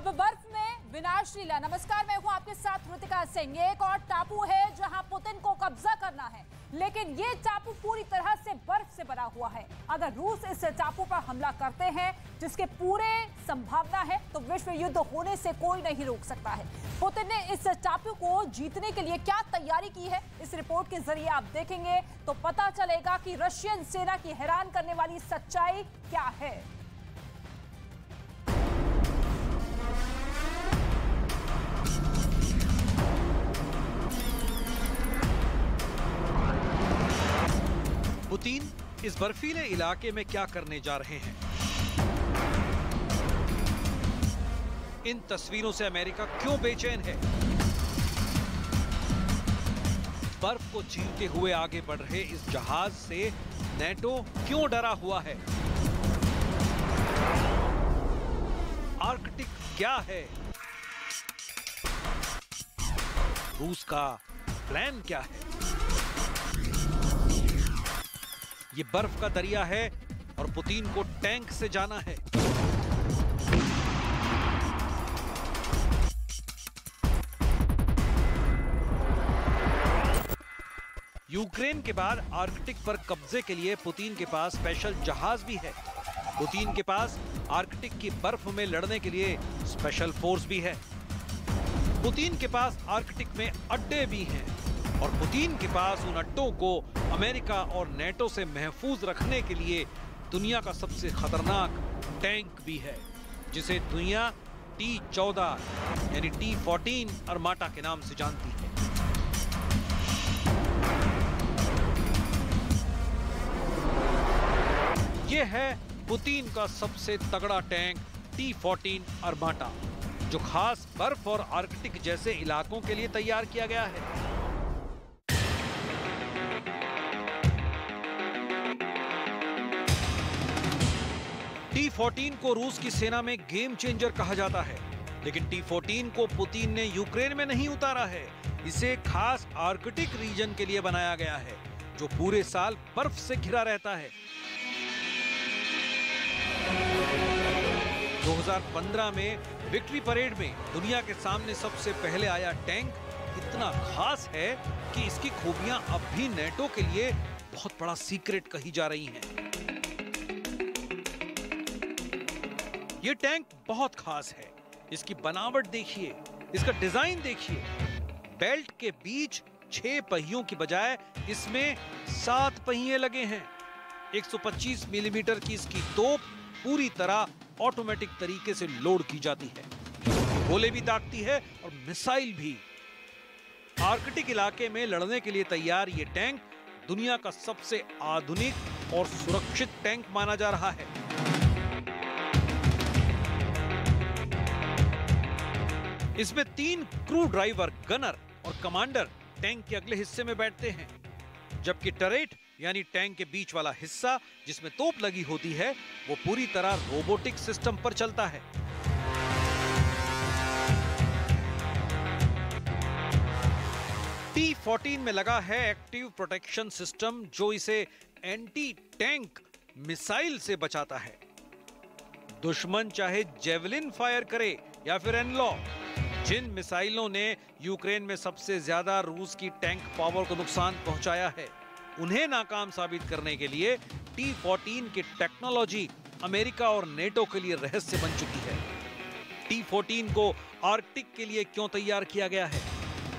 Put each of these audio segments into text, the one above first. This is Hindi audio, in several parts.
अब बर्फ में विनाश लीला। नमस्कार, मैं हूं आपके साथ ऋतिका सिंह। ये एक और टापू है जहां पुतिन को कब्जा करना है, लेकिन ये टापू पूरी तरह से बर्फ से बना हुआ है। अगर रूस इस टापू पर हमला करते हैं, जिसके पूरे संभावना है, तो विश्व युद्ध होने से कोई नहीं रोक सकता है। पुतिन ने इस टापू को जीतने के लिए क्या तैयारी की है, इस रिपोर्ट के जरिए आप देखेंगे तो पता चलेगा कि रशियन सेना की हैरान करने वाली सच्चाई क्या है। पुतिन इस बर्फीले इलाके में क्या करने जा रहे हैं? इन तस्वीरों से अमेरिका क्यों बेचैन है? बर्फ को चीरते हुए आगे बढ़ रहे इस जहाज से नेटो क्यों डरा हुआ है? आर्कटिक क्या है? रूस का प्लान क्या है? ये बर्फ का दरिया है और पुतिन को टैंक से जाना है। यूक्रेन के बाद आर्कटिक पर कब्जे के लिए पुतिन के पास स्पेशल जहाज भी है। पुतिन के पास आर्कटिक की बर्फ में लड़ने के लिए स्पेशल फोर्स भी है। पुतिन के पास आर्कटिक में अड्डे भी हैं और पुतिन के पास उन अड्डों को अमेरिका और नेटो से महफूज रखने के लिए दुनिया का सबसे खतरनाक टैंक भी है, जिसे दुनिया T-14 यानी T-14 अरमाटा के नाम से जानती है। यह है पुतिन का सबसे तगड़ा टैंक T-14 अरमाटा, जो खास बर्फ और आर्कटिक जैसे इलाकों के लिए तैयार किया गया है। T-14 को रूस की सेना में गेम चेंजर कहा जाता है, लेकिन T-14 को पुतिन ने यूक्रेन में नहीं उतारा है। इसे खास आर्कटिक रीजन के लिए बनाया गया है, जो पूरे साल बर्फ से घिरा रहता है। 2015 में विक्ट्री परेड में दुनिया के सामने सबसे पहले आया टैंक इतना खास है कि इसकी खूबियां अब भी नेटो के लिए बहुत बड़ा सीक्रेट कही जा रही हैं। ये टैंक बहुत खास है। इसकी बनावट देखिए, इसका डिजाइन देखिए। बेल्ट के बीच 6 पहियों की बजाय इसमें 7 पहिए लगे हैं। 125 मिलीमीटर की इसकी तोप पूरी तरह ऑटोमेटिक तरीके से लोड की जाती है। गोले भी दागती है और मिसाइल भी। आर्कटिक इलाके में लड़ने के लिए तैयार ये टैंक दुनिया का सबसे आधुनिक और सुरक्षित टैंक माना जा रहा है। इसमें 3 क्रू ड्राइवर, गनर और कमांडर टैंक के अगले हिस्से में बैठते हैं, जबकि टरेट यानी टैंक के बीच वाला हिस्सा जिसमें तोप लगी होती है, वो पूरी तरह रोबोटिक सिस्टम पर चलता है। T-14 में लगा है एक्टिव प्रोटेक्शन सिस्टम, जो इसे एंटी टैंक मिसाइल से बचाता है। दुश्मन चाहे जेवलिन फायर करे या फिर एनलॉ, जिन मिसाइलों ने यूक्रेन में सबसे ज्यादा रूस की टैंक पावर को नुकसान पहुंचाया है, उन्हें नाकाम साबित करने के लिए T-14 की टेक्नोलॉजी अमेरिका और नेटो के लिए रहस्य बन चुकी है। T-14 को आर्कटिक के लिए क्यों तैयार किया गया है?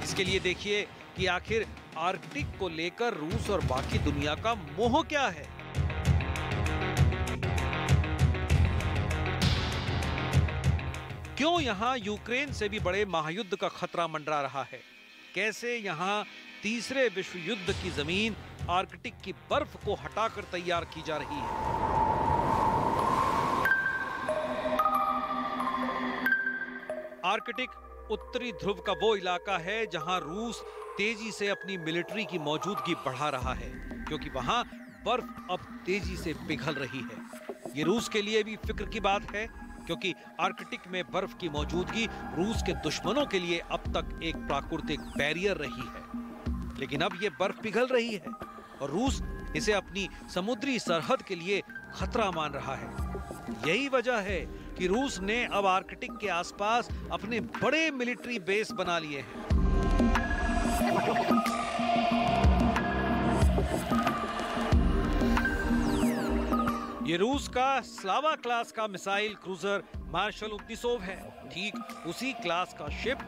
इसके लिए देखिए कि आखिर आर्कटिक को लेकर रूस और बाकी दुनिया का मोह क्या है। क्यों यहां यूक्रेन से भी बड़े महायुद्ध का खतरा मंडरा रहा है? कैसे यहां तीसरे विश्व युद्ध की जमीन आर्कटिक की बर्फ को हटाकर तैयार की जा रही है? आर्कटिक उत्तरी ध्रुव का वो इलाका है जहां रूस तेजी से अपनी मिलिट्री की मौजूदगी बढ़ा रहा है, क्योंकि वहां बर्फ अब तेजी से पिघल रही है। ये रूस के लिए भी फिक्र की बात है, क्योंकि आर्कटिक में बर्फ की मौजूदगी रूस के दुश्मनों के लिए अब तक एक प्राकृतिक बैरियर रही है। लेकिन अब ये बर्फ पिघल रही है और रूस इसे अपनी समुद्री सरहद के लिए खतरा मान रहा है। यही वजह है कि कि रूस ने अब आर्कटिक के आसपास अपने बड़े मिलिट्री बेस बना लिए हैं। ये रूस का स्लावा क्लास का मिसाइल क्रूजर मार्शल उद्निसोव है, ठीक उसी क्लास का शिप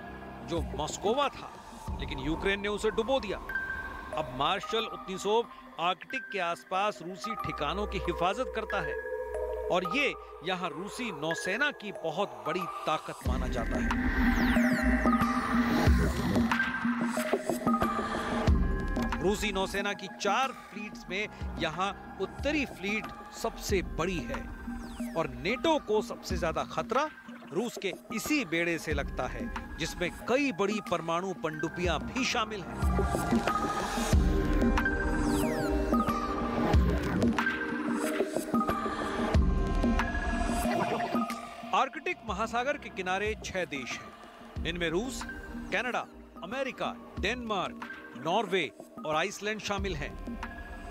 जो मॉस्कोवा था, लेकिन यूक्रेन ने उसे डुबो दिया। अब मार्शल उद्निसोव आर्कटिक के आसपास रूसी ठिकानों की हिफाजत करता है और ये यहाँ रूसी नौसेना की बहुत बड़ी ताकत माना जाता है। रूसी नौसेना की 4 फ्लीट्स में यहाँ उत्तरी फ्लीट सबसे बड़ी है और नेटो को सबसे ज्यादा खतरा रूस के इसी बेड़े से लगता है, जिसमें कई बड़ी परमाणु पनडुब्बियां भी शामिल हैं। आर्कटिक महासागर के किनारे 6 देश हैं। इनमें रूस, कनाडा, अमेरिका, डेनमार्क, नॉर्वे और आइसलैंड शामिल हैं।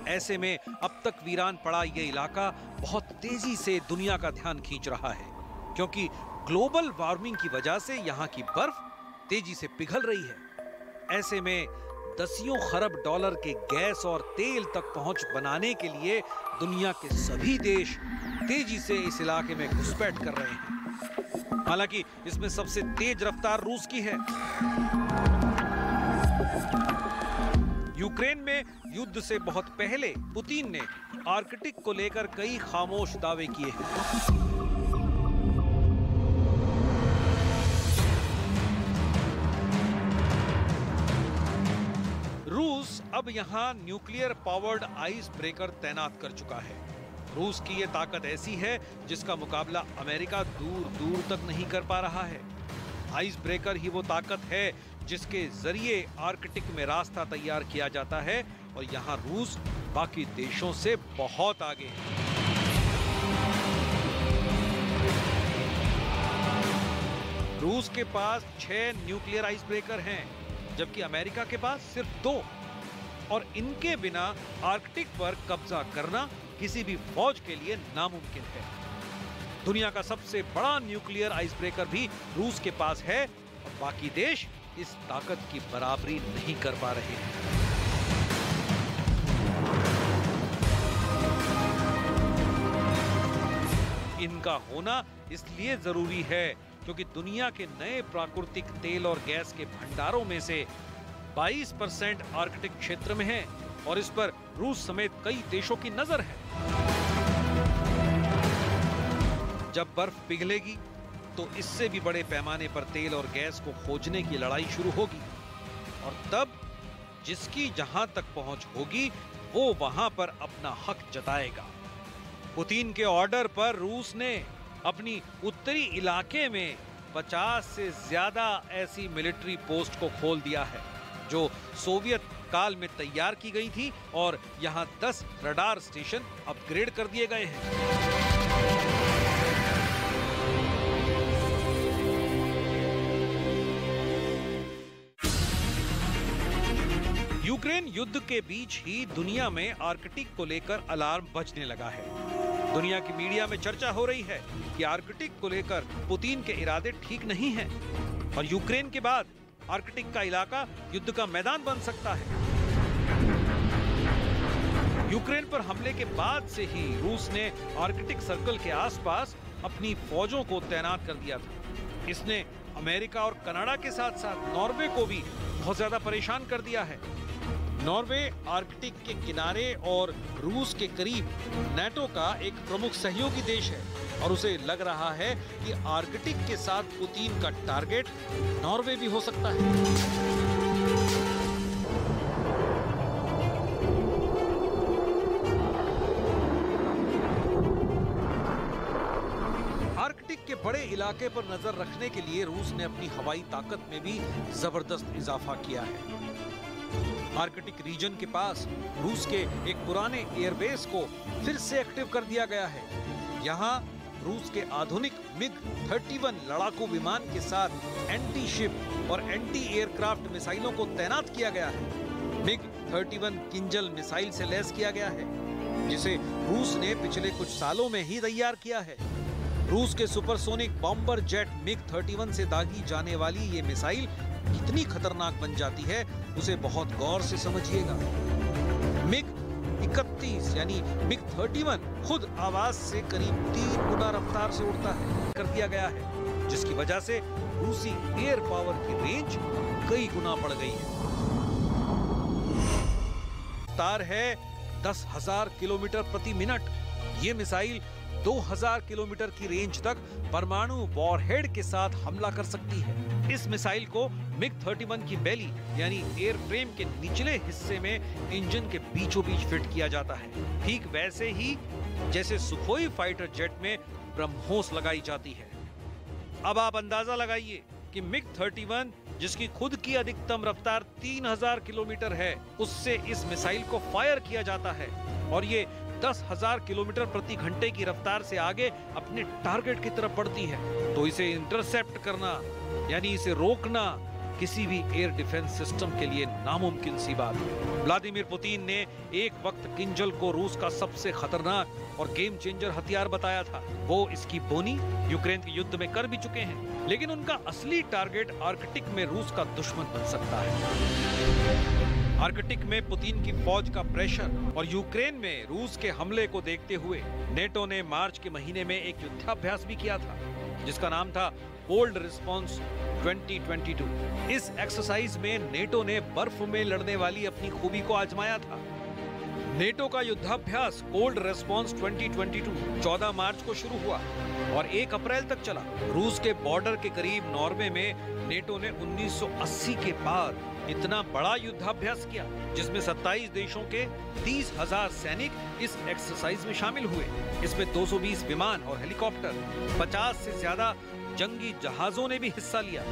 ऐसे में अब तक वीरान पड़ा यह इलाका बहुत तेजी से दुनिया का ध्यान खींच रहा है, क्योंकि ग्लोबल वार्मिंग की वजह से यहाँ की बर्फ तेजी से पिघल रही है। ऐसे में दसियों खरब डॉलर के गैस और तेल तक पहुंच बनाने के लिए दुनिया के सभी देश तेजी से इस इलाके में घुसपैठ कर रहे हैं। हालांकि इसमें सबसे तेज रफ्तार रूस की है। यूक्रेन में युद्ध से बहुत पहले पुतिन ने आर्कटिक को लेकर कई खामोश दावे किए हैं। रूस अब यहां न्यूक्लियर पावर्ड आइस ब्रेकर तैनात कर चुका है। रूस की यह ताकत ऐसी है जिसका मुकाबला अमेरिका दूर दूर तक नहीं कर पा रहा है। आइस ब्रेकर ही वो ताकत है जिसके जरिए आर्कटिक में रास्ता तैयार किया जाता है और यहाँ रूस बाकी देशों से बहुत आगे है। रूस के पास 6 न्यूक्लियर आइस ब्रेकर हैं, जबकि अमेरिका के पास सिर्फ 2, और इनके बिना आर्कटिक पर कब्जा करना किसी भी फौज के लिए नामुमकिन है। दुनिया का सबसे बड़ा न्यूक्लियर आइस ब्रेकर भी रूस के पास है और बाकी देश इस ताकत की बराबरी नहीं कर पा रहे हैं। इनका होना इसलिए जरूरी है क्योंकि दुनिया के नए प्राकृतिक तेल और गैस के भंडारों में से 22% आर्कटिक क्षेत्र में है और इस पर रूस समेत कई देशों की नजर है। जब बर्फ पिघलेगी तो इससे भी बड़े पैमाने पर तेल और गैस को खोजने की लड़ाई शुरू होगी और तब जिसकी जहां तक पहुंच होगी वो वहां पर अपना हक जताएगा। पुतिन के ऑर्डर पर रूस ने अपनी उत्तरी इलाके में 50 से ज्यादा ऐसी मिलिट्री पोस्ट को खोल दिया है जो सोवियत काल में तैयार की गई थी और यहां 10 रडार स्टेशन अपग्रेड कर दिए गए हैं। यूक्रेन युद्ध के बीच ही दुनिया में आर्कटिक को लेकर अलार्म बजने लगा है। दुनिया की मीडिया में चर्चा हो रही है कि आर्कटिक को लेकर पुतिन के इरादे ठीक नहीं हैं और यूक्रेन के बाद आर्कटिक का इलाका युद्ध का मैदान बन सकता है। यूक्रेन पर हमले के बाद से ही रूस ने आर्कटिक सर्कल के आसपास अपनी फौजों को तैनात कर दिया था। इसने अमेरिका और कनाडा के साथ साथ नॉर्वे को भी बहुत ज्यादा परेशान कर दिया है। नॉर्वे आर्कटिक के किनारे और रूस के करीब नाटो का एक प्रमुख सहयोगी देश है और उसे लग रहा है कि आर्कटिक के साथ पुतिन का टारगेट नॉर्वे भी हो सकता है। आर्कटिक के बड़े इलाके पर नजर रखने के लिए रूस ने अपनी हवाई ताकत में भी जबरदस्त इजाफा किया है। आर्कटिक रीजन के पास रूस के एक पुराने एयरबेस को फिर से एक्टिव कर दिया गया है। यहाँ रूस के आधुनिक MiG-31 लड़ाकू विमान के साथ एंटी शिप और एंटी एयरक्राफ्ट मिसाइलों को तैनात किया गया है। MiG-31 किंजल मिसाइल से लैस किया गया है, जिसे रूस ने पिछले कुछ सालों में ही तैयार किया है। रूस के सुपरसोनिक बॉम्बर जेट MiG-31 से दागी जाने वाली ये मिसाइल कितनी खतरनाक बन जाती है उसे बहुत गौर से समझिएगा। MiG-31 यानी MiG-31 खुद आवाज से करीब 3 गुना रफ्तार से उड़ता है कर दिया गया है, जिसकी वजह से रूसी एयर पावर की रेंज कई गुना बढ़ गई है। रफ्तार है 10,000 किलोमीटर प्रति मिनट। ये मिसाइल 2000 किलोमीटर की रेंज तक परमाणु वॉरहेड के साथ हमला कर सकती है। इस मिसाइल को MiG-31 की बेली यानी एयर फ्रेम के निचले हिस्से में इंजन के बीचों बीच फिट किया जाता है, ठीक वैसे ही जैसे सुखोई फाइटर जेट में ब्रह्मोस लगाई जाती है। अब आप अंदाजा लगाइए कि MiG-31 जिसकी खुद की अधिकतम रफ्तार 3000 किलोमीटर है, उससे इस मिसाइल को फायर किया जाता है और ये 10,000 किलोमीटर प्रति घंटे की रफ्तार से आगे अपने टारगेट की तरफ बढ़ती है। तो इसे इंटरसेप्ट करना यानी इसे रोकना किसी भी एयर डिफेंस सिस्टम के लिए नामुमकिन सी बात है। व्लादिमीर पुतिन ने एक वक्त किंजल को रूस का सबसे खतरनाक और गेम चेंजर हथियार बताया था। वो इसकी बोनी यूक्रेन के युद्ध में कर भी चुके हैं, लेकिन उनका असली टारगेट आर्कटिक में रूस का दुश्मन बन सकता है। आर्कटिक में पुतिन की फौज का प्रेशर और यूक्रेन में रूस के हमले को देखते हुए नेटो ने मार्च के महीने में एक युद्धाभ्यास भी किया था, जिसका नाम था कोल्ड रिस्पॉन्स 2022। इस एक्सरसाइज में नेटो ने बर्फ में लड़ने वाली अपनी खूबी को आजमाया था। नेटो का युद्धाभ्यास कोल्ड रिस्पॉन्स 2022 14 मार्च को शुरू हुआ और 1 अप्रैल तक चला। रूस के बॉर्डर के करीब नॉर्वे में नेटो ने 1980 के बाद इतना बड़ा युद्धाभ्यास किया, जिसमें 27 देशों के 30,000 सैनिक इस एक्सरसाइज में शामिल हुए। इसमें 220 विमान और हेलीकॉप्टर, 50 से ज्यादा जंगी जहाजों ने भी हिस्सा लिया।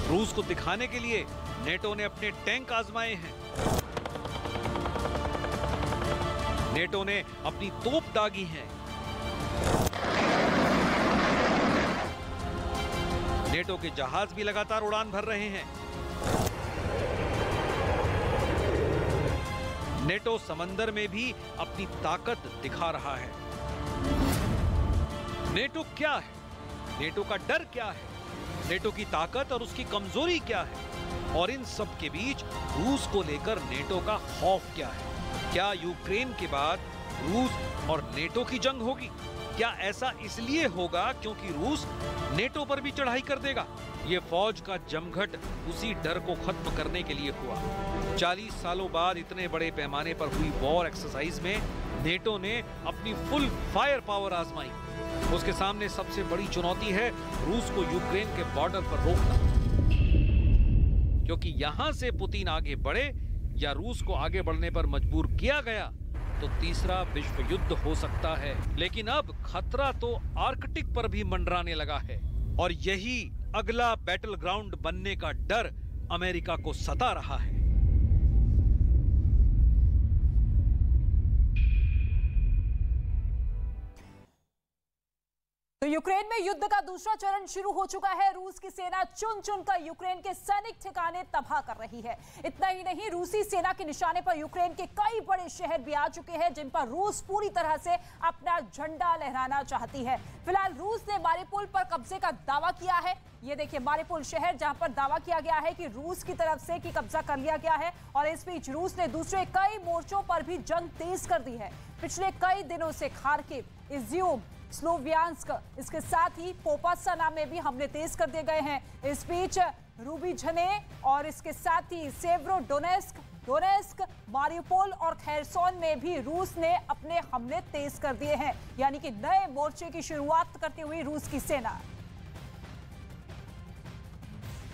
रूस को दिखाने के लिए नेटो ने अपने टैंक आजमाए हैं। नेटो ने अपनी तोप दागी हैं। नेटो के जहाज भी लगातार उड़ान भर रहे हैं। नेटो समंदर में भी अपनी ताकत दिखा रहा है। नेटो क्या है? नेटो का डर क्या है? नेटो की ताकत और उसकी कमजोरी क्या है? और इन सब के बीच रूस को लेकर नेटो का खौफ क्या है? क्या यूक्रेन के बाद रूस और नेटो की जंग होगी? क्या ऐसा इसलिए होगा क्योंकि रूस नेटो पर भी चढ़ाई कर देगा? ये फौज का जमघट उसी डर को खत्म करने के लिए हुआ। 40 सालों बाद इतने बड़े पैमाने पर हुई वॉर एक्सरसाइज में नेटो ने अपनी फुल फायर पावर आजमाई। उसके सामने सबसे बड़ी चुनौती है रूस को यूक्रेन के बॉर्डर पर रोकना, क्योंकि यहां से पुतिन आगे बढ़े या रूस को आगे बढ़ने पर मजबूर किया गया तो तीसरा विश्व युद्ध हो सकता है। लेकिन अब खतरा तो आर्कटिक पर भी मंडराने लगा है और यही अगला बैटल ग्राउंड बनने का डर अमेरिका को सता रहा है। तो यूक्रेन में युद्ध का दूसरा चरण शुरू हो चुका है। रूस की सेना चुन चुनकर यूक्रेन के सैनिक ठिकाने तबाह कर रही है। इतना ही नहीं, रूसी सेना के निशाने पर यूक्रेन के कई बड़े शहर भी आ चुके हैं, जिन पर रूस पूरी तरह से अपना झंडा लहराना चाहती है। फिलहाल रूस ने मारिउपोल पर कब्जे का दावा किया है। ये देखिए मारिउपोल शहर, जहां पर दावा किया गया है कि रूस की तरफ से कब्जा कर लिया गया है। और इस बीच रूस ने दूसरे कई मोर्चों पर भी जंग तेज कर दी है। पिछले कई दिनों से खार्किव, इज्यूम, स्लोवियांस्क, इसके साथ ही पोपास्ना में भी हमले तेज कर दिए गए हैं। इस बीच रूबिझने और इसके साथ ही सेव्रोडोनेस्क, मारिउपोल और खैरसोन में भी रूस ने अपने हमले तेज कर दिए हैं। यानी कि नए मोर्चे की शुरुआत करती हुई रूस की सेना।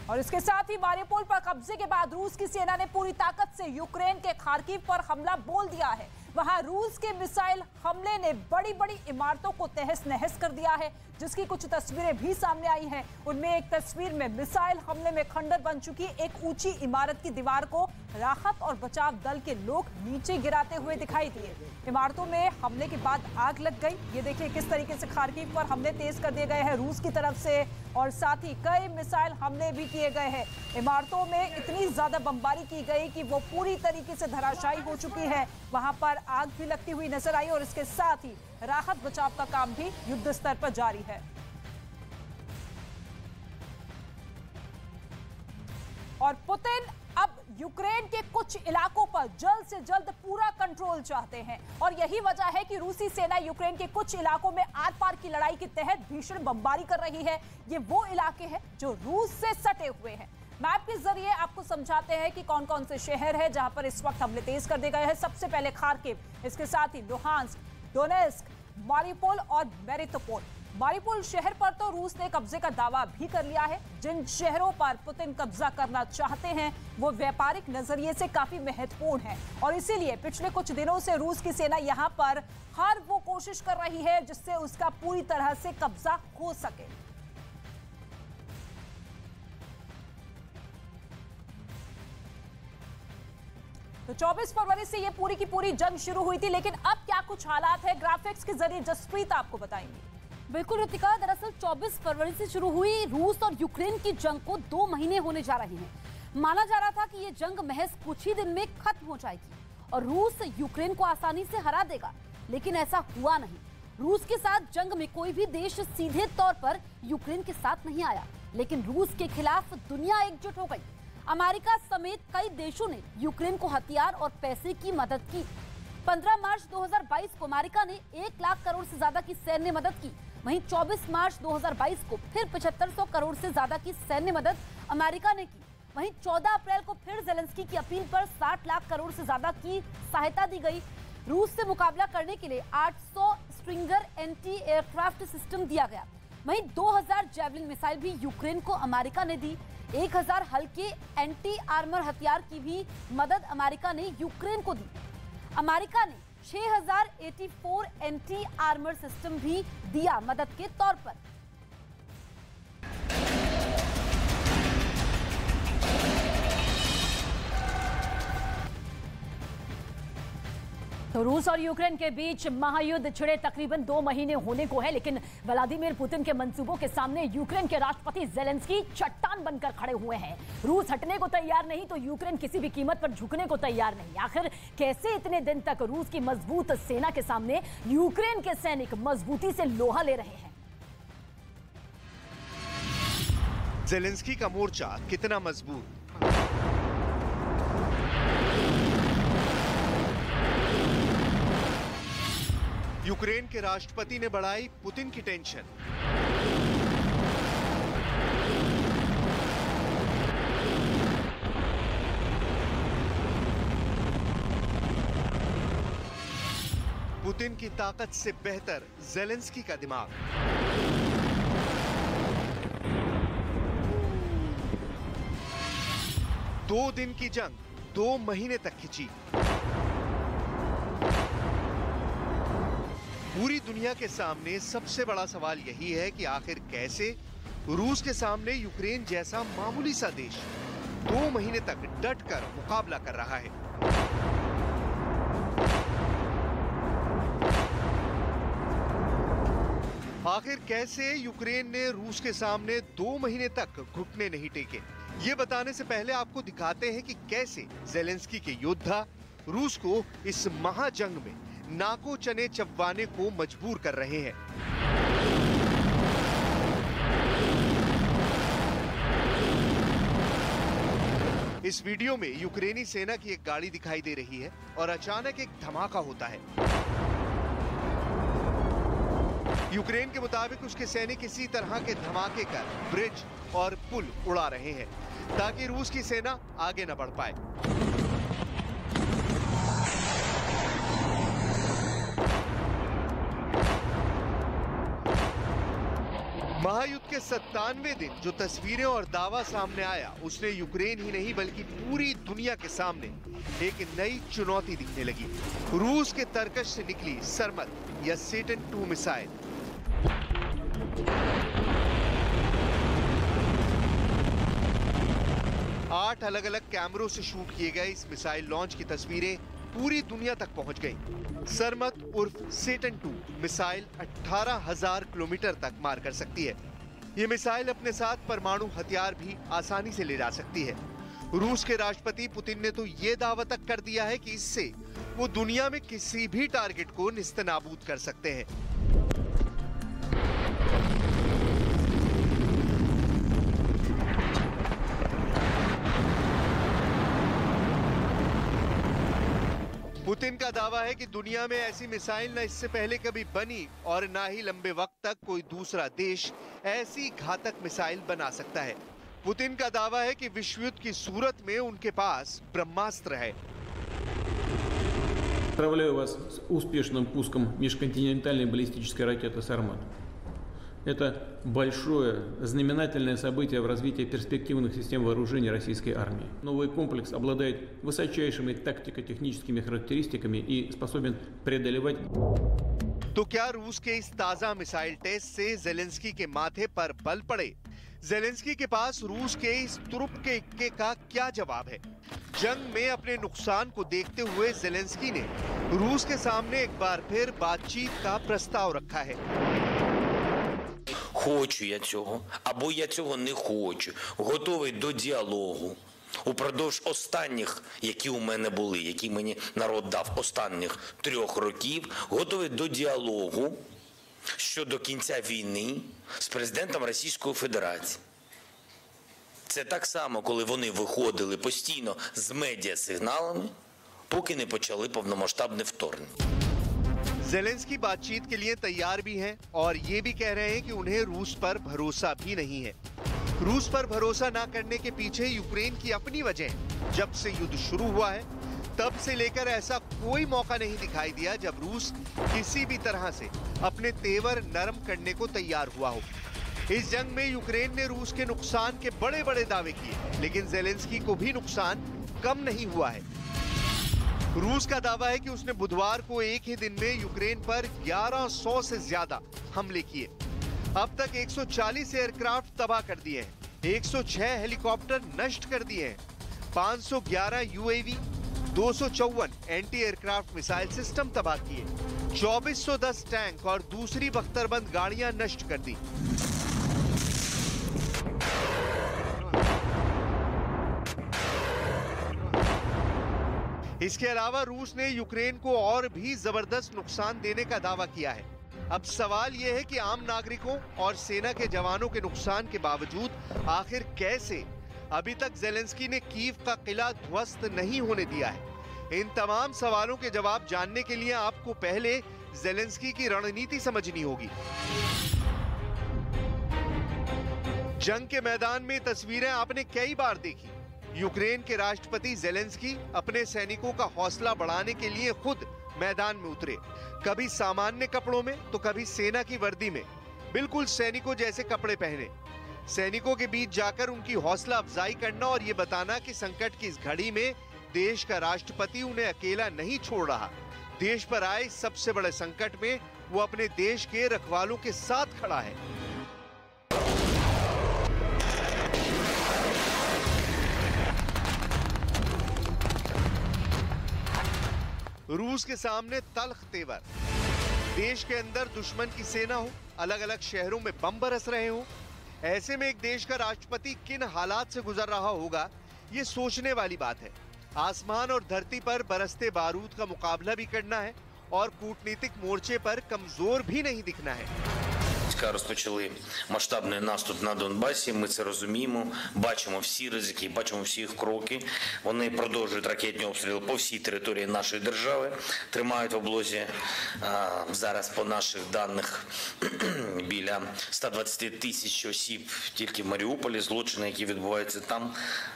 और इसके साथ ही मारिउपोल पर कब्जे के बाद रूस की सेना ने पूरी ताकत से यूक्रेन के खार्किव पर हमला बोल दिया है। वहां रूस के मिसाइल हमले ने बड़ी बड़ी इमारतों को तहस नहस कर दिया है, जिसकी कुछ तस्वीरें भी सामने आई हैं। उनमें एक तस्वीर में मिसाइल हमले में खंडर बन चुकी एक ऊंची इमारत की दीवार को राहत और बचाव दल के लोग नीचे गिराते हुए दिखाई दिए। इमारतों में हमले के बाद आग लग गई। ये देखिए किस तरीके से खार्किव पर हमले तेज कर दिए गए हैं रूस की तरफ से, और साथ ही कई मिसाइल हमले भी किए गए हैं। इमारतों में इतनी ज्यादा बमबारी की गई कि वो पूरी तरीके से धराशायी हो चुकी है। वहां पर आग भी लगती हुई नजर आई और इसके साथ ही राहत बचाव का काम भी युद्ध स्तर पर जारी है। और पुतिन अब यूक्रेन के कुछ इलाकों पर जल्द से जल्द पूरा कंट्रोल चाहते हैं और यही वजह है कि रूसी सेना यूक्रेन के कुछ इलाकों में आर पार की लड़ाई के तहत भीषण बमबारी कर रही है। ये वो इलाके हैं जो रूस से सटे हुए हैं। मैप के जरिए आपको समझाते हैं कि कौन कौन से शहर है जहां पर इस वक्त हमले तेज कर दिए गए हैं। सबसे पहले खार्किव, इसके साथ ही लुहांस्क, डोनेस्क, मारिउपोल और मेरिटोपोल। मारिउपोल शहर पर तो रूस ने कब्जे का दावा भी कर लिया है। जिन शहरों पर पुतिन कब्जा करना चाहते हैं वो व्यापारिक नजरिए से काफी महत्वपूर्ण है और इसीलिए पिछले कुछ दिनों से रूस की सेना यहां पर हर वो कोशिश कर रही है जिससे उसका पूरी तरह से कब्जा हो सके। तो 24 फरवरी से ये पूरी की पूरी जंग शुरू हुई थी, लेकिन अब क्या कुछ हालात है ग्राफिक्स के जरिए जसप्रीत आपको बताएंगे। बिल्कुल ऋतिका, दरअसल 24 फरवरी से शुरू हुई रूस और यूक्रेन की जंग को 2 महीने होने जा रहे हैं। माना जा रहा था कि ये जंग महज कुछ ही दिन में खत्म हो जाएगी और रूस यूक्रेन को आसानी से हरा देगा, लेकिन ऐसा हुआ नहीं। रूस के साथ जंग में कोई भी देश सीधे तौर पर यूक्रेन के साथ नहीं आया, लेकिन रूस के खिलाफ दुनिया एकजुट हो गई। अमेरिका समेत कई देशों ने यूक्रेन को हथियार और पैसे की मदद की। 15 मार्च 2022 को अमेरिका ने 1 लाख करोड़ से ज्यादा की सैन्य मदद की। वहीं 24 मार्च 2022 को फिर 7500 करोड़ से ज्यादा की सैन्य मदद अमेरिका ने की। वहीं 14 अप्रैल को फिर जेलेंस्की की अपील पर 60 लाख करोड़ से ज्यादा की सहायता दी गई। रूस से मुकाबला करने के लिए 800 स्ट्रिंगर एंटी एयरक्राफ्ट सिस्टम दिया गया। वहीं 2000 जैवलिन मिसाइल भी यूक्रेन को अमेरिका ने दी। 1000 हल्के एंटी आर्मर हथियार की भी मदद अमेरिका ने यूक्रेन को दी। अमेरिका ने 6084 एंटी आर्मर सिस्टम भी दिया मदद के तौर पर। तो रूस और यूक्रेन के बीच महायुद्ध छिड़े तकरीबन 2 महीने होने को है, लेकिन व्लादिमीर पुतिन के मंसूबों के सामने यूक्रेन के राष्ट्रपति जेलेंस्की चट्टान बनकर खड़े हुए हैं। रूस हटने को तैयार नहीं तो यूक्रेन किसी भी कीमत पर झुकने को तैयार नहीं। आखिर कैसे इतने दिन तक रूस की मजबूत सेना के सामने यूक्रेन के सैनिक मजबूती से लोहा ले रहे हैं? जेलेंस्की का मोर्चा कितना मजबूत? यूक्रेन के राष्ट्रपति ने बढ़ाई पुतिन की टेंशन। पुतिन की ताकत से बेहतर जेलेंस्की का दिमाग। दो दिन की जंग 2 महीने तक खिंची। पूरी दुनिया के सामने सबसे बड़ा सवाल यही है कि आखिर कैसे रूस के सामने यूक्रेन जैसा मामूली सा देश 2 महीने तक डटकर मुकाबला कर रहा है। आखिर कैसे यूक्रेन ने रूस के सामने 2 महीने तक घुटने नहीं टेके, ये बताने से पहले आपको दिखाते हैं कि कैसे जेलेंस्की के योद्धा रूस को इस महाजंग में नाको चने चबवाने को मजबूर कर रहे हैं। इस वीडियो में यूक्रेनी सेना की एक गाड़ी दिखाई दे रही है और अचानक एक धमाका होता है। यूक्रेन के मुताबिक उसके सैनिक इसी तरह के धमाके कर ब्रिज और पुल उड़ा रहे हैं ताकि रूस की सेना आगे न बढ़ पाए। महायुद्ध के 97वें दिन जो तस्वीरें और दावा सामने आया, उसने यूक्रेन ही नहीं बल्कि पूरी दुनिया के सामने एक नई चुनौती दिखने लगी। रूस के तरकश से निकली सरमत या सेटन 2 मिसाइल। आठ अलग अलग कैमरों से शूट किए गए इस मिसाइल लॉन्च की तस्वीरें पूरी दुनिया तक पहुंच गई। सरमत उर्फ सेटन 2 मिसाइल 18,000 किलोमीटर तक मार कर सकती है। ये मिसाइल अपने साथ परमाणु हथियार भी आसानी से ले जा सकती है। रूस के राष्ट्रपति पुतिन ने तो ये दावा तक कर दिया है कि इससे वो दुनिया में किसी भी टारगेट को निस्तनाबूद कर सकते हैं। पुतिन का दावा है कि दुनिया में ऐसी मिसाइल न इससे पहले कभी बनी और ना ही लंबे वक्त तक कोई दूसरा देश ऐसी घातक मिसाइल बना सकता है। पुतिन का दावा है कि विश्व युद्ध की सूरत में उनके पास ब्रह्मास्त्र है। Поздравляю вас с успешным пуском межконтинентальной баллистической ракеты «Сармат». Это большое знаменательное событие в развитии перспективных систем вооружений российской армии. Новый комплекс обладает высочайшими тактико-техническими характеристиками и способен преодолевать. तो क्या रूस के इस ताजा मिसाइल टेस्ट से जेलेंस्की के माथे पर बल पड़े? जेलेंस्की के पास रूस के इस तुरुप के इक्के का क्या जवाब है? जंग में अपने नुकसान को देखते हुए जेलेंस्की ने रूस के सामने एक बार फिर बातचीत का प्रस्ताव रखा है। Хочу я цього, або я цього не хочу. Готовий до діалогу. Упродовж останніх, які у мене були, які мені народ дав останніх 3 років, готовий до діалогу щодо кінця війни з президентом Російської Федерації. Це так само, коли вони виходили постійно з медіасигналами, поки не почали повномасштабне вторгнення. जेलेंस्की बातचीत के लिए तैयार भी हैं और ये भी कह रहे हैं कि उन्हें रूस पर भरोसा भी नहीं है। रूस पर भरोसा ना करने के पीछे यूक्रेन की अपनी वजह है। जब से युद्ध शुरू हुआ है तब से लेकर ऐसा कोई मौका नहीं दिखाई दिया जब रूस किसी भी तरह से अपने तेवर नरम करने को तैयार हुआ हो। इस जंग में यूक्रेन ने रूस के नुकसान के बड़े बड़े दावे किए, लेकिन जेलेंस्की को भी नुकसान कम नहीं हुआ है। रूस का दावा है कि उसने बुधवार को एक ही दिन में यूक्रेन पर 1100 से ज्यादा हमले किए। अब तक 140 एयरक्राफ्ट तबाह कर दिए हैं, 106 हेलीकॉप्टर नष्ट कर दिए हैं, 511 UAV, 254 anti aircraft missile system तबाह किए, 2410 टैंक और दूसरी बख्तरबंद गाड़ियां नष्ट कर दी। इसके अलावा रूस ने यूक्रेन को और भी जबरदस्त नुकसान देने का दावा किया है। अब सवाल यह है कि आम नागरिकों और सेना के जवानों के नुकसान के बावजूद आखिर कैसे अभी तक जेलेंस्की ने कीव का किला ध्वस्त नहीं होने दिया है। इन तमाम सवालों के जवाब जानने के लिए आपको पहले जेलेंस्की की रणनीति समझनी होगी। जंग के मैदान में तस्वीरें आपने कई बार देखी। यूक्रेन के राष्ट्रपति जेलेंस्की अपने सैनिकों का हौसला बढ़ाने के लिए खुद मैदान में उतरे, कभी सामान्य कपड़ों में तो कभी सेना की वर्दी में, बिल्कुल सैनिकों जैसे कपड़े पहने। सैनिकों के बीच जाकर उनकी हौसला अफजाई करना और ये बताना कि संकट की इस घड़ी में देश का राष्ट्रपति उन्हें अकेला नहीं छोड़ रहा। देश पर आए सबसे बड़े संकट में वो अपने देश के रखवालों के साथ खड़ा है। रूस के सामने तल्ख तेवर, देश के अंदर दुश्मन की सेना हो, अलग अलग शहरों में बम बरस रहे हो, ऐसे में एक देश का राष्ट्रपति किन हालात से गुजर रहा होगा, ये सोचने वाली बात है। आसमान और धरती पर बरसते बारूद का मुकाबला भी करना है और कूटनीतिक मोर्चे पर कमजोर भी नहीं दिखना है। Розпочали масштабний наступ на Донбасі, ми це розуміємо, бачимо всі ризики, бачимо всі їх кроки. Вони продовжують ракетні обстріли по всій території нашої держави, тримають в облозі зараз по наших даних біля 120 тисяч осіб тільки в Маріуполі. Злочини, які відбуваються там,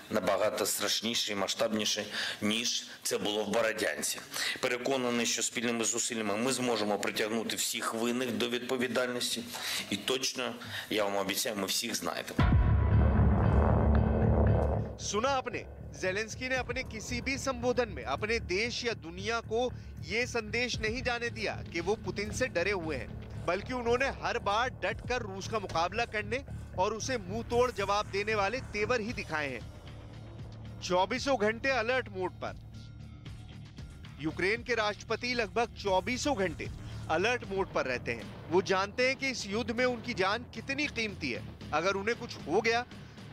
набагато страшніші і масштабніші, ніж це було в Бородянці. Переконаний, що спільними зусиллями ми зможемо притягнути всіх винних до відповідальності. И точно, я вам обещаю, мы всех знаем. सुना आपने, जेलेंस्की ने अपने किसी भी संबोधन में अपने देश या दुनिया को ये संदेश नहीं जाने दिया कि वो पुतिन से डरे हुए हैं, बल्कि उन्होंने हर बार डटकर रूस का मुकाबला करने और उसे मुंह तोड़ जवाब देने वाले तेवर ही दिखाए हैं। 24 घंटे अलर्ट मोड पर यूक्रेन के राष्ट्रपति लगभग 24 घंटे अलर्ट मोड पर रहते हैं। वो जानते हैं कि इस युद्ध में उनकी जान कितनी कीमती है। अगर उन्हें कुछ हो गया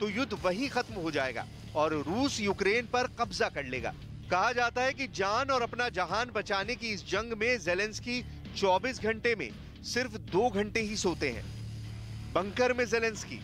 तो युद्ध वहीं खत्म हो जाएगा और रूस यूक्रेन पर कब्जा कर लेगा। कहा जाता है कि जान और अपना जहान बचाने की इस जंग में ज़ेलेंस्की 24 घंटे में सिर्फ 2 घंटे ही सोते हैं। बंकर में ज़ेलेंस्की।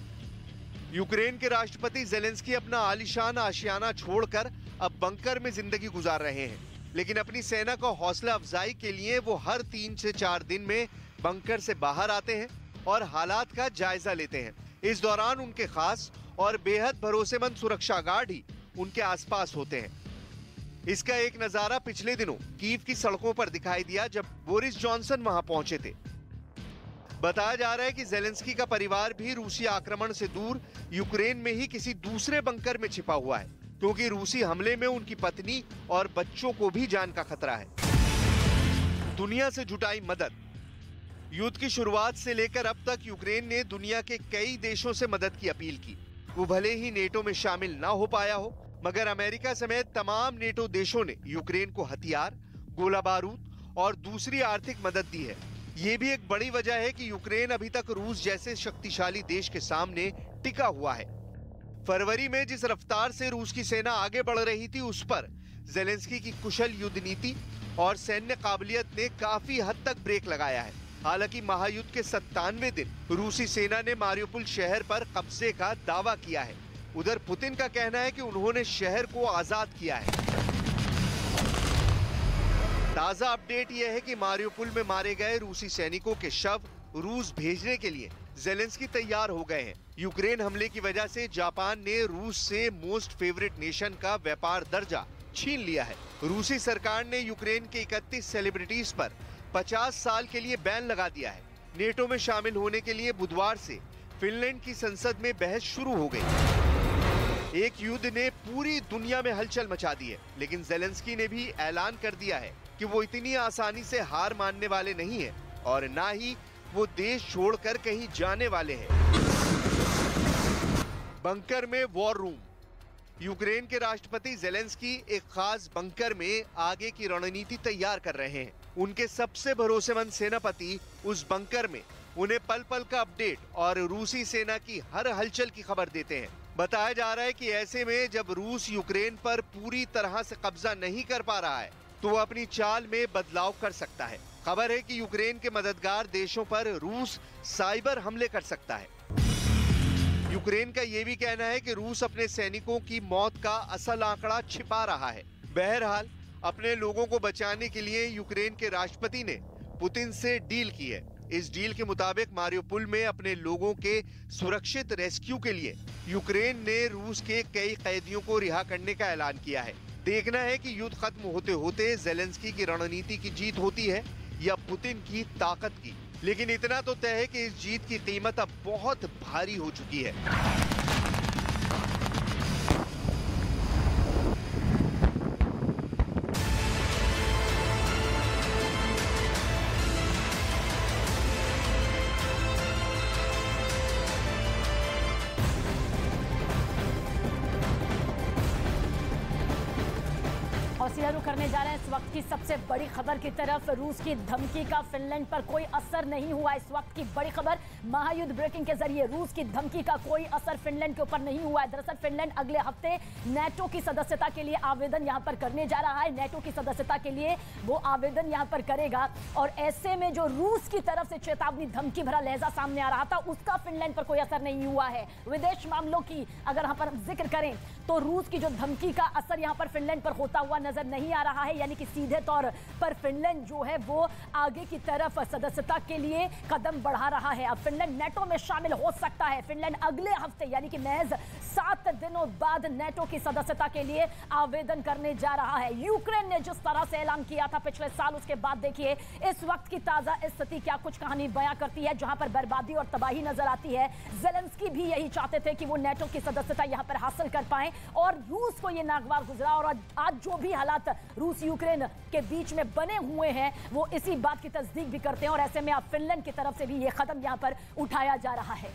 यूक्रेन के राष्ट्रपति ज़ेलेंस्की अपना आलीशान आशियाना छोड़कर अब बंकर में जिंदगी गुजार रहे हैं, लेकिन अपनी सेना को हौसला अफजाई के लिए वो हर 3 से 4 दिन में बंकर से बाहर आते हैं और हालात का जायजा लेते हैं। इस दौरान उनके खास और बेहद भरोसेमंद सुरक्षा गार्ड ही उनके आसपास होते हैं। इसका एक नजारा पिछले दिनों कीव की सड़कों पर दिखाई दिया जब बोरिस जॉनसन वहां पहुंचे थे। बताया जा रहा है कि ज़ेलेंस्की का परिवार भी रूसी आक्रमण से दूर यूक्रेन में ही किसी दूसरे बंकर में छिपा हुआ है, क्योंकि रूसी हमले में उनकी पत्नी और बच्चों को भी जान का खतरा है। दुनिया से जुटाई मदद। युद्ध की शुरुआत से लेकर अब तक यूक्रेन ने दुनिया के कई देशों से मदद की अपील की। वो भले ही नेटो में शामिल ना हो पाया हो, मगर अमेरिका समेत तमाम नेटो देशों ने यूक्रेन को हथियार, गोला बारूद और दूसरी आर्थिक मदद दी है। ये भी एक बड़ी वजह है कि यूक्रेन अभी तक रूस जैसे शक्तिशाली देश के सामने टिका हुआ है। फरवरी में जिस रफ्तार से रूस की सेना आगे बढ़ रही थी, उस पर ज़ेलेंस्की की कुशल युद्ध नीति और सैन्य काबिलियत ने काफी हद तक ब्रेक लगाया है। हालांकि महायुद्ध के 97वें दिन रूसी सेना ने मारियोपोल शहर पर कब्जे का दावा किया है। उधर पुतिन का कहना है कि उन्होंने शहर को आजाद किया है। ताजा अपडेट यह है कि मारियोपोल में मारे गए रूसी सैनिकों के शव रूस भेजने के लिए ज़ेलेंस्की तैयार हो गए हैं। यूक्रेन हमले की वजह से जापान ने रूस से मोस्ट फेवरेट नेशन का व्यापार दर्जा छीन लिया है। रूसी सरकार ने यूक्रेन के 31 सेलिब्रिटीज पर 50 साल के लिए बैन लगा दिया है। नेटो में शामिल होने के लिए बुधवार से फिनलैंड की संसद में बहस शुरू हो गई। एक युद्ध ने पूरी दुनिया में हलचल मचा दी है, लेकिन ज़ेलेंस्की ने भी ऐलान कर दिया है कि वो इतनी आसानी से हार मानने वाले नहीं हैं और ना ही वो देश छोड़कर कहीं जाने वाले हैं। बंकर में वॉर रूम। यूक्रेन के राष्ट्रपति ज़ेलेंस्की एक खास बंकर में आगे की रणनीति तैयार कर रहे हैं। उनके सबसे भरोसेमंद सेनापति उस बंकर में उन्हें पल पल का अपडेट और रूसी सेना की हर हलचल की खबर देते हैं। बताया जा रहा है कि ऐसे में जब रूस यूक्रेन पर पूरी तरह से कब्जा नहीं कर पा रहा है, तो वो अपनी चाल में बदलाव कर सकता है। खबर है कि यूक्रेन के मददगार देशों पर रूस साइबर हमले कर सकता है। यूक्रेन का ये भी कहना है कि रूस अपने सैनिकों की मौत का असल आंकड़ा छिपा रहा है। बहरहाल अपने लोगों को बचाने के लिए यूक्रेन के राष्ट्रपति ने पुतिन से डील की है। इस डील के मुताबिक मारियोपोल में अपने लोगों के सुरक्षित रेस्क्यू के लिए यूक्रेन ने रूस के कई कैदियों को रिहा करने का ऐलान किया है। देखना है कि युद्ध खत्म होते होते ज़ेलेंस्की की रणनीति की जीत होती है या पुतिन की ताकत की। लेकिन इतना तो तय है कि इस जीत की कीमत अब बहुत भारी हो चुकी है। करने जा रहे हैं इस वक्त की सबसे बड़ी खबर की तरफ। रूस की धमकी का फिनलैंड पर कोई असर नहीं हुआ। इस वक्त की बड़ी खबर महायुद्ध ब्रेकिंग के जरिए रूस की धमकी का कोई असर फिनलैंड के ऊपर नहीं हुआ है। दरअसल फिनलैंड अगले हफ्ते नेटो की सदस्यता के लिए आवेदन यहां पर करने जा रहा है। नेटो की सदस्यता के लिए वो आवेदन यहां पर करेगा और ऐसे में जो रूस की तरफ से चेतावनी धमकी भरा लहजा सामने आ रहा था, उसका फिनलैंड पर कोई असर नहीं हुआ है। विदेश मामलों की अगर यहां पर जिक्र करें तो रूस की जो धमकी का असर यहां पर फिनलैंड पर होता हुआ नजर नहीं आ रहा है, यानी कि सीधे तौर पर फिनलैंड जो है वो आगे की तरफ सदस्यता के लिए कदम बढ़ा रहा है। अब फिनलैंड नेटो में शामिल हो सकता है। फिनलैंड अगले हफ्ते यानी कि महज 7 दिनों बाद नेटो की सदस्यता के लिए आवेदन करने जा रहा है। यूक्रेन ने जिस तरह से ऐलान किया था पिछले साल, उसके बाद देखिए इस वक्त की ताजा स्थिति क्या कुछ कहानी बयां करती है, जहां पर बर्बादी और तबाही नजर आती है। ज़ेलेंस्की भी यही चाहते थे कि वो नेटो की सदस्यता यहां पर हासिल कर पाए और रूस को ये नागवार गुजरा और आज जो भी हालात रूस यूक्रेन के बीच में बने हुए हैं वो इसी बात की तस्दीक भी करते हैं और ऐसे में अब फिनलैंड की तरफ से भी ये कदम यहां पर उठाया जा रहा है।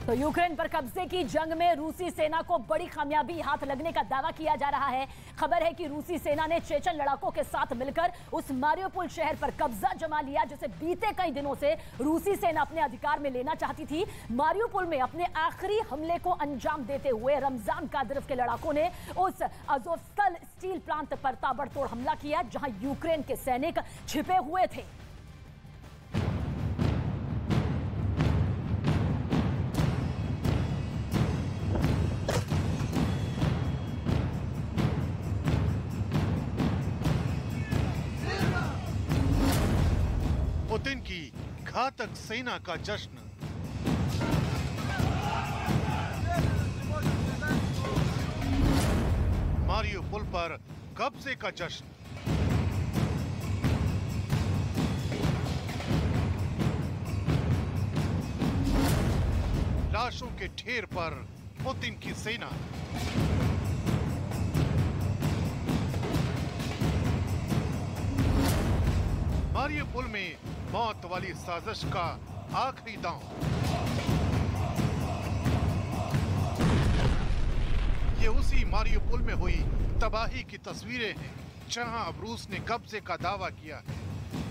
तो यूक्रेन पर कब्जे की जंग में रूसी सेना को बड़ी कामयाबी हाथ लगने का दावा किया जा रहा है। खबर है कि रूसी सेना ने चेचन लड़ाकों के साथ मिलकर उस मारियोपोल शहर पर कब्जा जमा लिया, जिसे बीते कई दिनों से रूसी सेना अपने अधिकार में लेना चाहती थी। मारियोपोल में अपने आखिरी हमले को अंजाम देते हुए रमजान कादिरोव के लड़ाकों ने उस अज़ोवस्ताल स्टील प्लांट पर ताबड़तोड़ हमला किया, जहां यूक्रेन के सैनिक छिपे हुए थे। पुतिन की घातक सेना का जश्न। मारियोपोल पर कब्जे का जश्न। लाशों के ढेर पर पुतिन की सेना। मारियोपोल में मौत वाली साजिश का आखिरी दांव। ये उसी मारियोपोल में हुई तबाही की तस्वीरें हैं जहां अब रूस ने कब्जे का दावा किया है।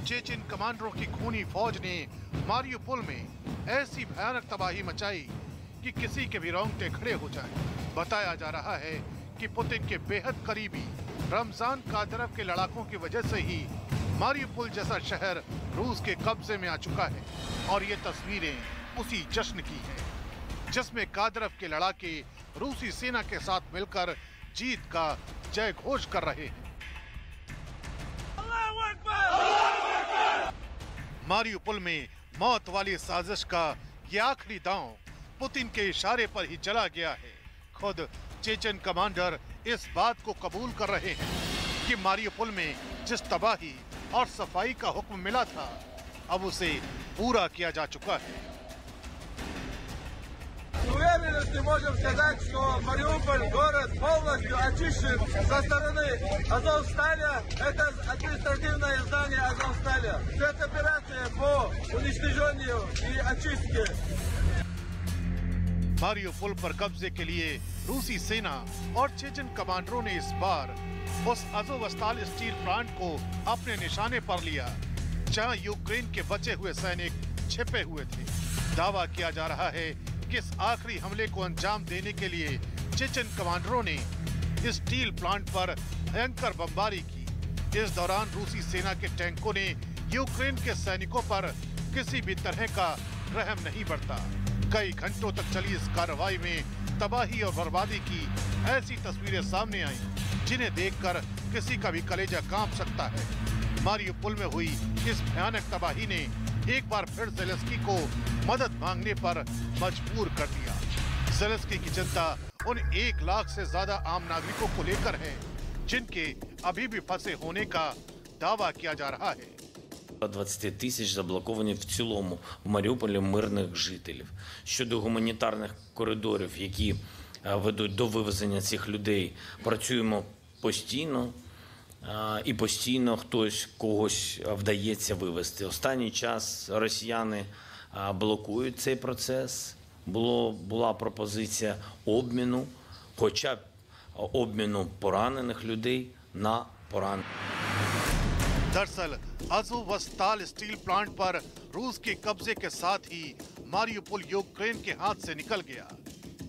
चेचन कमांडरों की खूनी फौज ने मारियोपोल में ऐसी भयानक तबाही मचाई कि किसी के भी रोंगटे खड़े हो जाएं। बताया जा रहा है कि पुतिन के बेहद करीबी रमजान कादिरोव के लड़ाकों की वजह से ही मारियोपोल जैसा शहर रूस के कब्जे में आ चुका है। और ये तस्वीरें उसी जश्न की है जिसमें कादिरोव के लड़ाके रूसी सेना के साथ मिलकर जीत का जय घोष कर रहे हैं। मारियोपोल में मौत वाली साजिश का ये आखिरी दांव पुतिन के इशारे पर ही चला गया है। खुद चेचन कमांडर इस बात को कबूल कर रहे हैं कि मारियोपोल में जिस तबाही और सफाई का हुक्म मिला था, अब उसे पूरा किया जा चुका है। Уверенности можем сказать, что Мариуполь город полностью очищен со стороны Азовсталя. Это административное здание Азовсталя. Спецоперация по уничтожению и очистке. मारियोपोल पर कब्जे के लिए रूसी सेना और चेचन कमांडरों ने इस बार उस अज़ोवस्ताल स्टील प्लांट को अपने निशाने पर लिया, जहां यूक्रेन के बचे हुए सैनिक छिपे हुए थे। दावा किया जा रहा है कि इस आखिरी हमले को अंजाम देने के लिए चेचन कमांडरों ने स्टील प्लांट पर भयंकर बमबारी की। इस दौरान रूसी सेना के टैंकों ने यूक्रेन के सैनिकों पर किसी भी तरह का रहम नहीं बरता। कई घंटों तक चली इस कार्रवाई में तबाही और बर्बादी की ऐसी तस्वीरें सामने आईं, जिन्हें देखकर किसी का भी कलेजा कांप सकता है। मारियोपोल में हुई इस भयानक तबाही ने एक बार फिर ज़ेलेंस्की को मदद मांगने पर मजबूर कर दिया। ज़ेलेंस्की की चिंता उन 1 लाख से ज्यादा आम नागरिकों को लेकर है, जिनके अभी भी फंसे होने का दावा किया जा रहा है। 20 тисяч заблоковані в цілому в Маріуполі мирних жителів. Щодо гуманітарних коридорів, які ведуть до вивезення цих людей, працюємо постійно. І постійно хтось когось вдається вивезти. Останній час росіяни блокують цей процес. Була пропозиція обміну, хоча б обміну поранених людей на поранених. दरअसल अज़ोवस्ताल स्टील प्लांट पर रूस के कब्जे के साथ ही मारियोपोल यूक्रेन के हाथ से निकल गया,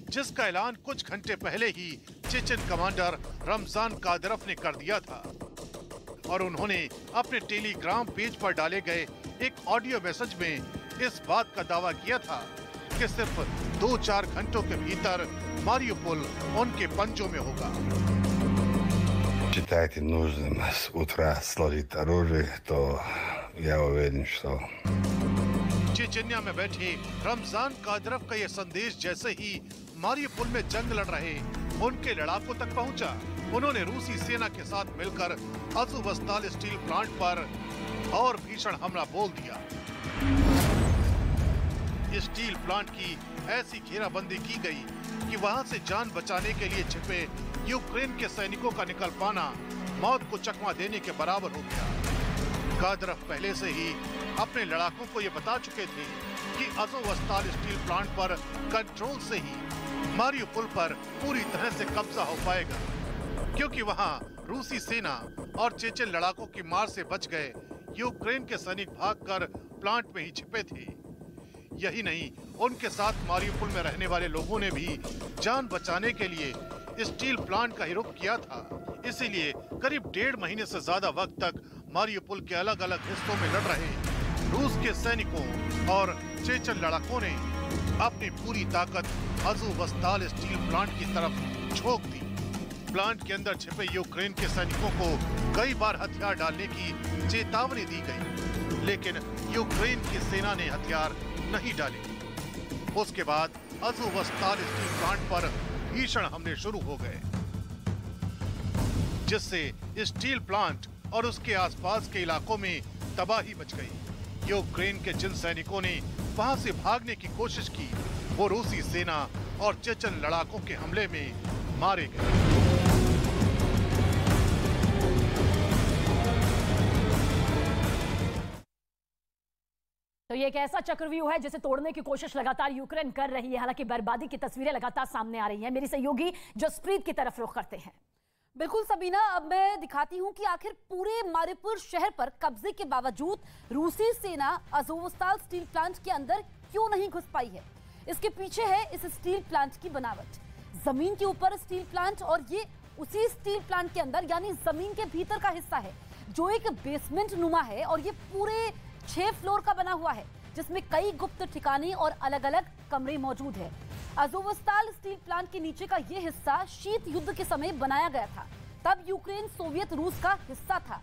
जिसका ऐलान कुछ घंटे पहले ही चेचन कमांडर रमजान कादिरोव ने कर दिया था। और उन्होंने अपने टेलीग्राम पेज पर डाले गए एक ऑडियो मैसेज में इस बात का दावा किया था कि सिर्फ 2-4 घंटों के भीतर मारियोपोल उनके पंजों में होगा। Считаете нужным с утра сложить оружие, то я уверен, что... चेचन्या में बैठे रमजान कादिरोव का ये संदेश जैसे ही मारियोपोल में जंग लड़ रहे उनके लड़ाकों तक पहुंचा, उन्होंने रूसी सेना के साथ मिलकर अज़ोवस्ताल स्टील प्लांट पर और भीषण हमला बोल दिया। स्टील प्लांट की ऐसी घेराबंदी की गई कि वहां से जान बचाने के लिए छिपे यूक्रेन के सैनिकों का निकल पाना मौत को चकमा देने के बराबर हो गया। कादिरोव पहले से ही अपने लड़ाकों को ये बता चुके थे कि अज़ोवस्ताल स्टील प्लांट पर कंट्रोल से ही मारियुपोल पर पूरी तरह से कब्जा हो पाएगा, क्योंकि वहां रूसी सेना और चेचन लड़ाकों की मार से बच गए यूक्रेन के सैनिक भागकर प्लांट में ही छिपे थे। यही नहीं, उनके साथ मारियुपोल में रहने वाले लोगों ने भी जान बचाने के लिए स्टील प्लांट का ही रुख किया था। इसीलिए करीब 1.5 महीने से ज्यादा वक्त तक मारियुपोल के अलग अलग हिस्सों में लड़ रहे रूस के सैनिकों और चेचन लड़ाकों ने अपनी पूरी ताकत अज़ोवस्ताल स्टील प्लांट की तरफ झोंक दी। प्लांट के अंदर छिपे यूक्रेन के सैनिकों को कई बार हथियार डालने की चेतावनी दी गई, लेकिन यूक्रेन की सेना ने हथियार नहीं डाले। उसके बाद अज़ोवस्ताल स्टील प्लांट पर भीषण हमले शुरू हो गए, जिससे स्टील प्लांट और उसके आसपास के इलाकों में तबाही मच गई। यूक्रेन के जिन सैनिकों ने वहां से भागने की कोशिश की, वो रूसी सेना और चेचन लड़ाकों के हमले में मारे गए। तो ये एक ऐसा चक्रव्यूह है जिसे तोड़ने की कोशिश लगातार यूक्रेन कर रही है। हालांकि बर्बादी की तस्वीरें लगातार सामने आ रही हैं। मेरी सहयोगी जसप्रीत की तरफ रुख करते हैं। बिल्कुल सबीना, अब मैं दिखाती हूं कि आखिर पूरे मारियुपोल शहर पर कब्जे के बावजूद रूसी सेना अज़ोवस्ताल स्टील प्लांट के अंदर क्यों नहीं घुस पाई है। इसके पीछे है इस स्टील प्लांट की बनावट। जमीन के ऊपर स्टील प्लांट और ये उसी स्टील प्लांट के अंदर यानी जमीन के भीतर का हिस्सा है जो एक बेसमेंट नुमा है और ये पूरे 6 फ्लोर का बना हुआ है, जिसमें कई गुप्त ठिकाने और अलग अलग कमरे मौजूद है। अज़ोवस्ताल स्टील प्लांट के नीचे का यह हिस्सा शीत युद्ध के समय बनाया गया था। तब यूक्रेन सोवियत रूस का हिस्सा था।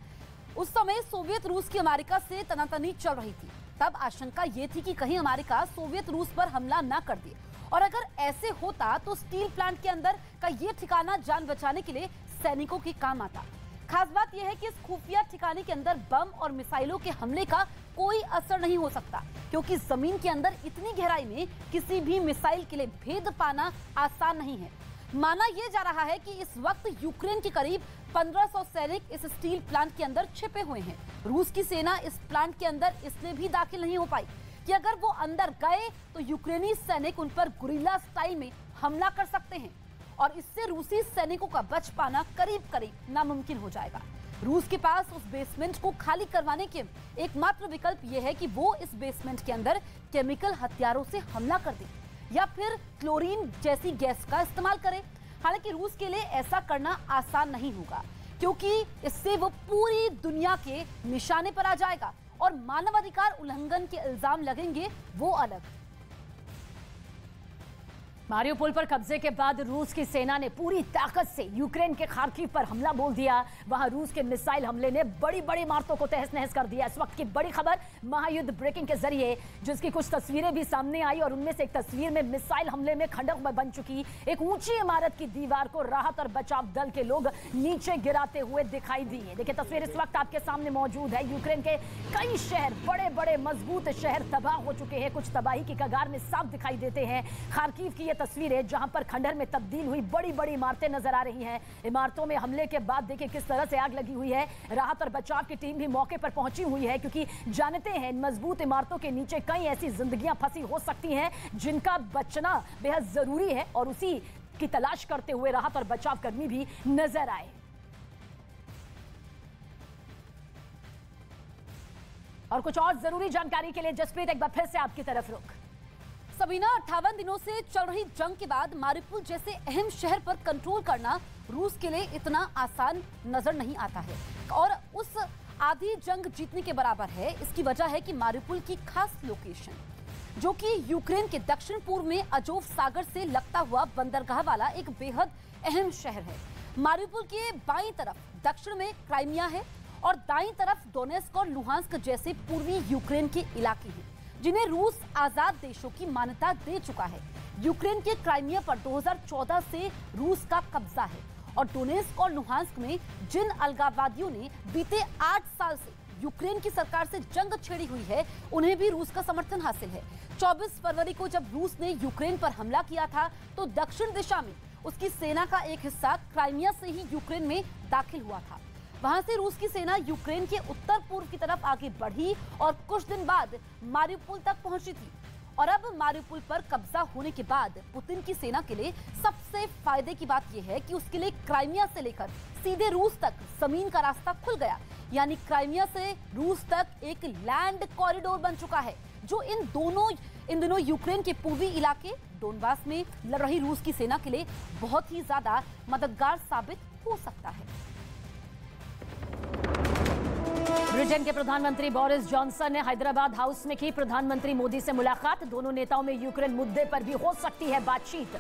उस समय सोवियत रूस की अमेरिका से तनातनी चल रही थी। तब आशंका ये थी कि कहीं अमेरिका सोवियत रूस पर हमला ना कर दे, और अगर ऐसे होता तो स्टील प्लांट के अंदर का ये ठिकाना जान बचाने के लिए सैनिकों के काम आता। खास बात यह है कि इस खुफिया ठिकाने के अंदर बम और मिसाइलों के हमले का कोई असर नहीं हो सकता, क्योंकि जमीन के अंदर इतनी गहराई में किसी भी मिसाइल के लिए भेद पाना आसान नहीं है। माना यह जा रहा है कि इस वक्त यूक्रेन के करीब 1500 सैनिक इस स्टील प्लांट के अंदर छिपे हुए हैं। रूस की सेना इस प्लांट के अंदर इसलिए भी दाखिल नहीं हो पाई कि अगर वो अंदर गए तो यूक्रेनी सैनिक उन पर गुरिल्ला स्टाइल में हमला कर सकते हैं, और इससे रूसी सैनिकों का बच पाना करीब करीब नामुमकिन हो जाएगा। रूस के पास उस बेसमेंट को खाली करवाने के एकमात्र विकल्प यह है कि वो इस बेसमेंट के अंदर केमिकल हथियारों से हमला कर दे या फिर क्लोरीन जैसी गैस का इस्तेमाल करे। हालांकि रूस के लिए ऐसा करना आसान नहीं होगा, क्योंकि इससे वो पूरी दुनिया के निशाने पर आ जाएगा और मानवाधिकार उल्लंघन के इल्जाम लगेंगे वो अलग। मारियुपोल पर कब्जे के बाद रूस की सेना ने पूरी ताकत से यूक्रेन के खार्किव पर हमला बोल दिया। वहां रूस के मिसाइल हमले ने बड़ी बड़ी इमारतों को तहस नहस कर दिया। इस वक्त की बड़ी खबर महायुद्ध ब्रेकिंग के जरिए, जिसकी कुछ तस्वीरें भी सामने आई और उनमें से एक तस्वीर में मिसाइल हमले में खंडक में बन चुकी एक ऊंची इमारत की दीवार को राहत और बचाव दल के लोग नीचे गिराते हुए दिखाई दिए। देखिए तस्वीर इस वक्त आपके सामने मौजूद है। यूक्रेन के कई शहर, बड़े बड़े मजबूत शहर तबाह हो चुके हैं, कुछ तबाही की कगार में साफ दिखाई देते हैं। खार्किव की तस्वीरें जहां पर खंडहर में तब्दील हुई बड़ी बड़ी इमारतें नजर आ रही हैं। इमारतों में हमले के बाद देखिए किस तरह से आग लगी हुई है। राहत और बचाव की टीम भी मौके पर पहुंची हुई है, क्योंकि जानते हैं इन मजबूत इमारतों के नीचे कई ऐसी जिंदगियां फंसी हो सकती हैं जिनका बचना बेहद जरूरी है, और उसी की तलाश करते हुए राहत और बचाव कर्मी भी नजर आए। और कुछ और जरूरी जानकारी के लिए जसप्रीत एक बार फिर से आपकी तरफ रुख। सबीना, 58 दिनों से चल रही जंग के बाद मारियुपोल जैसे अहम शहर पर कंट्रोल करना रूस के लिए इतना आसान नजर नहीं आता है, और उस आधी जंग जीतने के बराबर है। इसकी वजह है कि मारियुपोल की खास लोकेशन, जो कि यूक्रेन के दक्षिण पूर्व में अजोव सागर से लगता हुआ बंदरगाह वाला एक बेहद अहम शहर है। मारियुपोल के बाईं तरफ दक्षिण में क्राइमिया है और दाईं तरफ डोनेस्क और लुहांस्क जैसे पूर्वी यूक्रेन के इलाके हैं, जिन्हें रूस आजाद देशों की मान्यता दे चुका है। यूक्रेन के क्राइमिया पर 2014 से रूस का कब्जा है, और डोनेस्क और लुहांस्क में जिन अलगाववादियों ने बीते 8 साल से यूक्रेन की सरकार से जंग छेड़ी हुई है, उन्हें भी रूस का समर्थन हासिल है। 24 फरवरी को जब रूस ने यूक्रेन पर हमला किया था, तो दक्षिण दिशा में उसकी सेना का एक हिस्सा क्राइमिया से ही यूक्रेन में दाखिल हुआ था। वहां से रूस की सेना यूक्रेन के उत्तर पूर्व की तरफ आगे बढ़ी और कुछ दिन बाद मारिउपोल तक पहुंची थी। और अब मारिउपोल पर कब्जा होने के बाद पुतिन की सेना के लिए सबसे फायदे की बात यह है कि उसके लिए क्राइमिया से लेकर सीधे रूस तक जमीन का रास्ता खुल गया। यानी क्राइमिया से रूस तक एक लैंड कॉरिडोर बन चुका है, जो इन दिनों यूक्रेन के पूर्वी इलाके डोनबास में लड़ रही रूस की सेना के लिए बहुत ही ज्यादा मददगार साबित हो सकता है। ब्रिटेन के प्रधानमंत्री बोरिस जॉनसन ने हैदराबाद हाउस में की प्रधानमंत्री मोदी से मुलाकात। दोनों नेताओं में यूक्रेन मुद्दे पर भी हो सकती है बातचीत।